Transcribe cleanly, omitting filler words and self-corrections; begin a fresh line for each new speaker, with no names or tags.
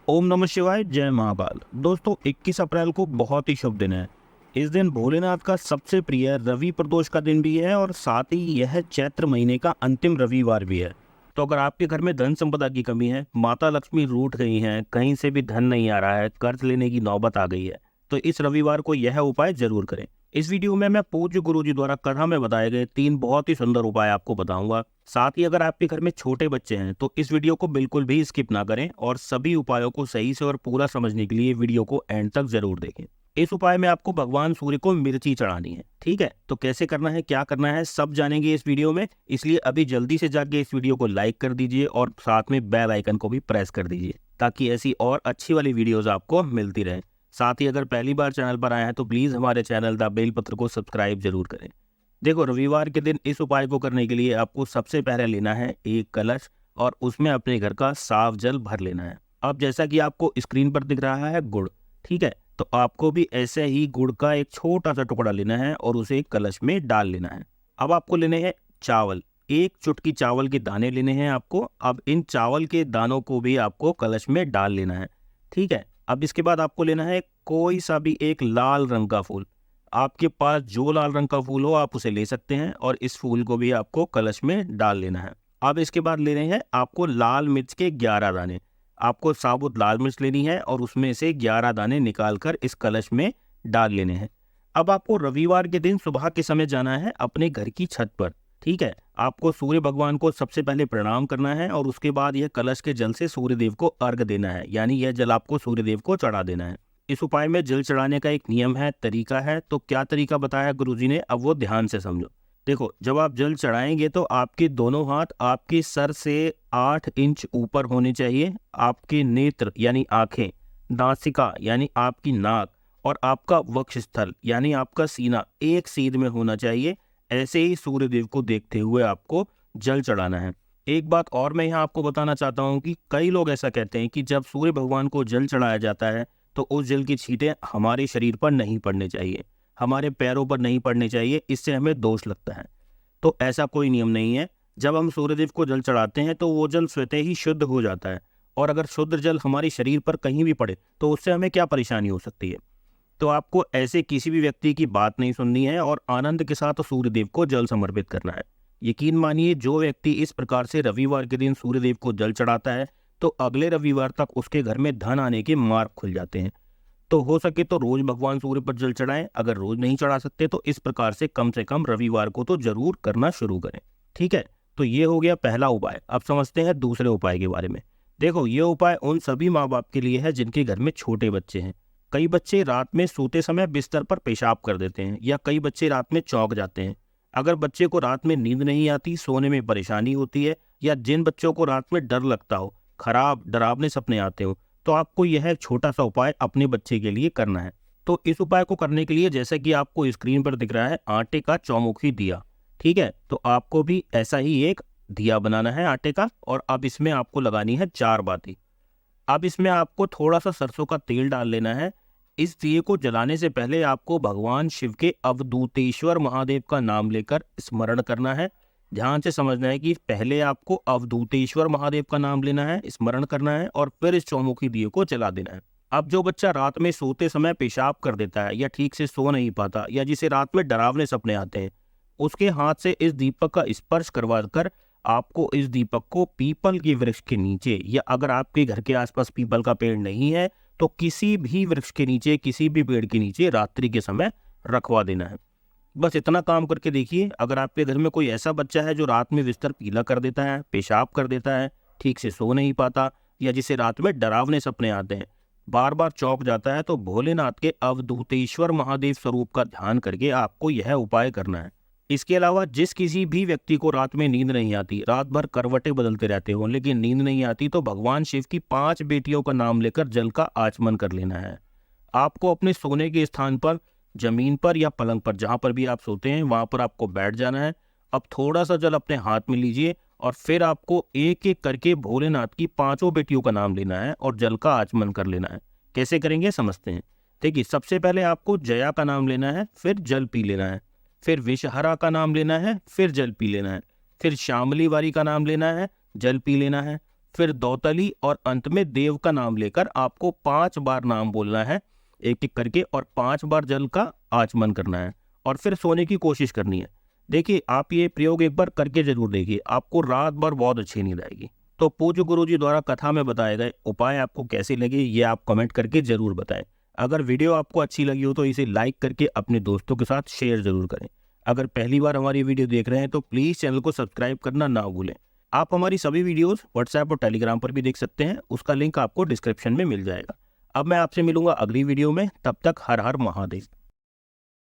ओम नमः शिवाय, जय महाकाल। दोस्तों 21 अप्रैल को बहुत ही शुभ दिन है। इस दिन भोलेनाथ का सबसे प्रिय रवि प्रदोष का दिन भी है और साथ ही यह चैत्र महीने का अंतिम रविवार भी है। तो अगर आपके घर में धन संपदा की कमी है, माता लक्ष्मी रूठ गई हैं, कहीं से भी धन नहीं आ रहा है, कर्ज लेने की नौबत आ गई है, तो इस रविवार को यह उपाय जरूर करें। इस वीडियो में मैं पूज्य गुरु जी द्वारा कथा में बताए गए 3 बहुत ही सुंदर उपाय आपको बताऊंगा। साथ ही अगर आपके घर में छोटे बच्चे हैं तो इस वीडियो को बिल्कुल भी स्किप ना करें और सभी उपायों को सही से और पूरा समझने के लिए वीडियो को एंड तक जरूर देखें। इस उपाय में आपको भगवान सूर्य को मिर्ची चढ़ानी है। ठीक है, तो कैसे करना है, क्या करना है, सब जानेंगे इस वीडियो में। इसलिए अभी जल्दी से जाके इस वीडियो को लाइक कर दीजिए और साथ में बेल आइकन को भी प्रेस कर दीजिए ताकि ऐसी और अच्छी वाली वीडियोज आपको मिलती रहे। साथ ही अगर पहली बार चैनल पर आए हैं तो प्लीज हमारे चैनल द बेल पत्र को सब्सक्राइब जरूर करें। देखो, रविवार के दिन इस उपाय को करने के लिए आपको सबसे पहले लेना है एक कलश और उसमें अपने घर का साफ जल भर लेना है। अब जैसा कि आपको स्क्रीन पर दिख रहा है गुड़, ठीक है, तो आपको भी ऐसे ही गुड़ का एक छोटा सा टुकड़ा लेना है और उसे एक कलश में डाल लेना है। अब आपको लेने हैं चावल, एक चुटकी चावल के दाने लेने हैं आपको। अब इन चावल के दानों को भी आपको कलश में डाल लेना है। ठीक है, अब इसके बाद आपको लेना है कोई सा भी एक लाल रंग का फूल। आपके पास जो लाल रंग का फूल हो आप उसे ले सकते हैं और इस फूल को भी आपको कलश में डाल लेना है। अब इसके बाद लेने हैं आपको लाल मिर्च के 11 दाने। आपको साबुत लाल मिर्च लेनी है और उसमें से 11 दाने निकालकर इस कलश में डाल लेने हैं। अब आपको रविवार के दिन सुबह के समय जाना है अपने घर की छत पर। ठीक है, आपको सूर्य भगवान को सबसे पहले प्रणाम करना है और उसके बाद यह कलश के जल से सूर्य देव को अर्घ देना है, यानी यह जल आपको सूर्य देव को चढ़ा देना है। इस उपाय में जल चढ़ाने का एक नियम है, तरीका है। तो क्या तरीका बताया गुरुजी ने, अब वो ध्यान से समझो। देखो, जब आप जल चढ़ाएंगे तो आपके दोनों हाथ आपके सर से 8 इंच ऊपर होने चाहिए। आपके नेत्र यानी आंखें, नासिका यानी आपकी नाक और आपका वक्षस्थल यानी आपका सीना एक सीध में होना चाहिए। ऐसे ही सूर्य देव को देखते हुए आपको जल चढ़ाना है। एक बात और मैं यहाँ आपको बताना चाहता हूँ कि कई लोग ऐसा कहते हैं कि जब सूर्य भगवान को जल चढ़ाया जाता है तो उस जल की छींटें हमारे शरीर पर नहीं पड़ने चाहिए, हमारे पैरों पर नहीं पड़ने चाहिए, इससे हमें दोष लगता है। तो ऐसा कोई नियम नहीं है। जब हम सूर्यदेव को जल चढ़ाते हैं तो वो जल स्वतः ही शुद्ध हो जाता है और अगर शुद्ध जल हमारे शरीर पर कहीं भी पड़े तो उससे हमें क्या परेशानी हो सकती है। तो आपको ऐसे किसी भी व्यक्ति की बात नहीं सुननी है और आनंद के साथ सूर्यदेव को जल समर्पित करना है। यकीन मानिए, जो व्यक्ति इस प्रकार से रविवार के दिन सूर्यदेव को जल चढ़ाता है तो अगले रविवार तक उसके घर में धन आने के मार्ग खुल जाते हैं। तो हो सके तो रोज भगवान सूर्य पर जल चढ़ाएं। अगर रोज नहीं चढ़ा सकते तो इस प्रकार से कम रविवार को तो जरूर करना शुरू करें। ठीक है, तो ये हो गया पहला उपाय। अब समझते हैं दूसरे उपाय के बारे में। देखो, ये उपाय उन सभी माँ बाप के लिए है जिनके घर में छोटे बच्चे हैं। कई बच्चे रात में सोते समय बिस्तर पर पेशाब कर देते हैं या कई बच्चे रात में चौंक जाते हैं। अगर बच्चे को रात में नींद नहीं आती, सोने में परेशानी होती है या जिन बच्चों को रात में डर लगता हो, खराब डरावने सपने आते हो, तो आपको यह छोटा सा उपाय अपने बच्चे के लिए करना है। तो इस उपाय को करने के लिए जैसा कि आपको स्क्रीन पर दिख रहा है, आटे का चौमुखी दिया। ठीक है, तो आपको भी ऐसा ही एक दिया बनाना है आटे का और अब इसमें आपको लगानी है 4 बाती। अब इसमें आपको थोड़ा सा सरसों का तेल डाल लेना है। इस दिए को जलाने से पहले आपको भगवान शिव के अवधूतेश्वर महादेव का नाम लेकर स्मरण करना है। ध्यान से समझना है कि पहले आपको अवधूतेश्वर महादेव का नाम लेना है, स्मरण करना है और फिर इस चौमुखी दिए को जला देना है। अब जो बच्चा रात में सोते समय पेशाब कर देता है या ठीक से सो नहीं पाता या जिसे रात में डरावने सपने आते हैं, उसके हाथ से इस दीपक का स्पर्श करवा कर आपको इस दीपक को पीपल के वृक्ष के नीचे या अगर आपके घर के आसपास पीपल का पेड़ नहीं है तो किसी भी वृक्ष के नीचे, किसी भी पेड़ के नीचे रात्रि के समय रखवा देना है। बस इतना काम करके देखिए। अगर आपके घर में कोई ऐसा बच्चा है जो रात में बिस्तर पीला कर देता है, पेशाब कर देता है, ठीक से सो नहीं पाता या जिसे रात में डरावने सपने आते हैं, बार बार चौंक जाता है, तो भोलेनाथ के अवधूतेश्वर महादेव स्वरूप का ध्यान करके आपको यह उपाय करना है। इसके अलावा जिस किसी भी व्यक्ति को रात में नींद नहीं आती, रात भर करवटें बदलते रहते हो लेकिन नींद नहीं आती, तो भगवान शिव की 5 बेटियों का नाम लेकर जल का आचमन कर लेना है। आपको अपने सोने के स्थान पर, जमीन पर या पलंग पर, जहां पर भी आप सोते हैं वहां पर आपको बैठ जाना है। अब थोड़ा सा जल अपने हाथ में लीजिए और फिर आपको एक एक करके भोलेनाथ की 5 बेटियों का नाम लेना है और जल का आचमन कर लेना है। कैसे करेंगे समझते हैं। देखिए, सबसे पहले आपको जया का नाम लेना है, फिर जल पी लेना है, फिर विषहरा का नाम लेना है, फिर जल पी लेना है, फिर श्यामली वारी का नाम लेना है, जल पी लेना है, फिर दौतली और अंत में देव का नाम लेकर आपको 5 बार नाम बोलना है एक एक करके, और 5 बार जल का आचमन करना है और फिर सोने की कोशिश करनी है। देखिए, आप ये प्रयोग एक बार करके जरूर देखिए, आपको रात भर बहुत अच्छी नींद आएगी। तो पूज्य गुरु जी द्वारा कथा में बताए गए उपाय आपको कैसे लगे ये आप कमेंट करके जरूर बताएं। अगर वीडियो आपको अच्छी लगी हो तो इसे लाइक करके अपने दोस्तों के साथ शेयर जरूर करें। अगर पहली बार हमारी वीडियो देख रहे हैं तो प्लीज़ चैनल को सब्सक्राइब करना ना भूलें। आप हमारी सभी वीडियोस व्हाट्सएप और टेलीग्राम पर भी देख सकते हैं, उसका लिंक आपको डिस्क्रिप्शन में मिल जाएगा। अब मैं आपसे मिलूंगा अगली वीडियो में, तब तक हर हर महादेव।